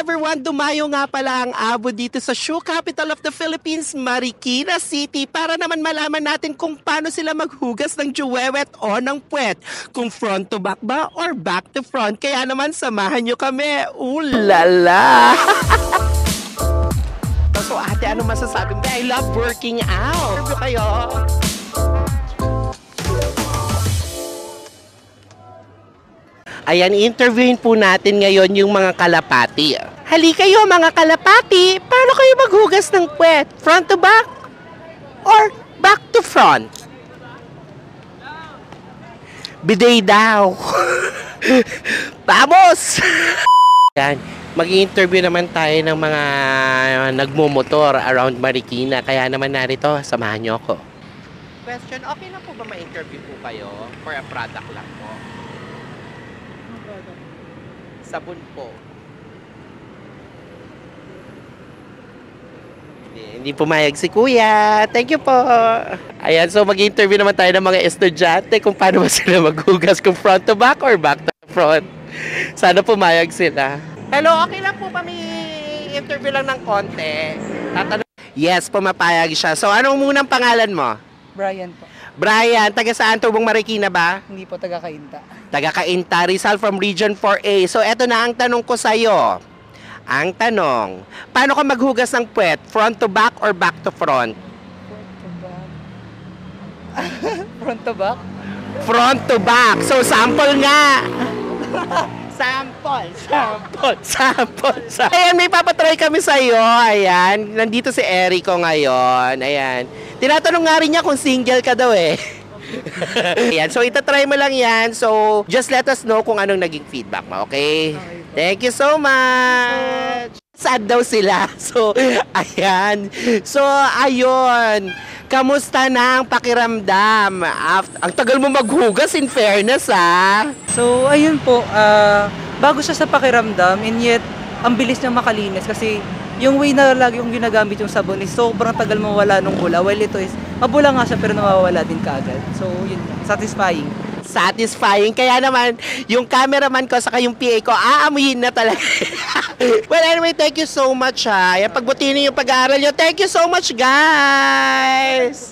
everyone! Dumayo nga pala ang abo dito sa shoe capital of the Philippines, Marikina City, para naman malaman natin kung paano sila maghugas ng juwewet o ng puwet. Kung front to back ba or back to front. Kaya naman samahan nyo kami. Ulala! So ate, ano masasabi mo? I love working out. Ano kayo? Ayan, interviewin po natin ngayon yung mga kalapati. Hali kayo mga kalapati, paano kayo maghugas ng puwet? Front to back? Or back to front? Bidet daw. Vamos! Yan, mag-i-interview naman tayo ng mga nagmumotor around Marikina. Kaya naman narito, samahan nyo ako. Question, okay na po ba ma-interview po kayo for a product lang po? Sabon po. Hindi pumayag si Kuya. Thank you po. Ayan, so mag-interview naman tayo ng mga estudyante kung paano ba sila maghugas, kung front to back or back to front. Sana pumayag sila. Hello, okay lang po ba may interview lang ng konti? Yes, pumapayag siya. So anong munang pangalan mo? Brian po. Brian, taga saan? Tubong Marikina ba? Hindi po, taga-Cainta. Taga-Cainta, Rizal from Region 4A. So, eto na ang tanong ko sa'yo. Ang tanong, paano ka maghugas ng puwet? Front to back or back to front? Front to back. Front to back? Front to back. So, sample nga. Sample. Ayan, may papatry kami sa'yo. Ayan, nandito si Erico ngayon. Ayan. Tinatanong nga rin niya kung single ka daw eh. Ayan, so itatry mo lang yan. So, just let us know kung anong naging feedback mo, okay? Thank you so much. Sad daw sila. So, ayan. So, ayun. Kamusta na ang pakiramdam? Ang tagal mo maghugas, in fairness, ha? So, ayun po, bago siya sa pakiramdam, and yet, ang bilis niya makalinis kasi yung way na lagi yung ginagamit yung sabon is sobrang tagal mawala nung bula. Well, ito is, mabula nga siya pero nawawala din kaagad. So, yun, satisfying. Satisfying. Kaya naman, yung cameraman ko saka yung PA ko, aamuyin na talaga. Well, anyway, thank you so much, ha. Pagbutihin niyo yung pag-aaral niyo. Thank you so much, guys!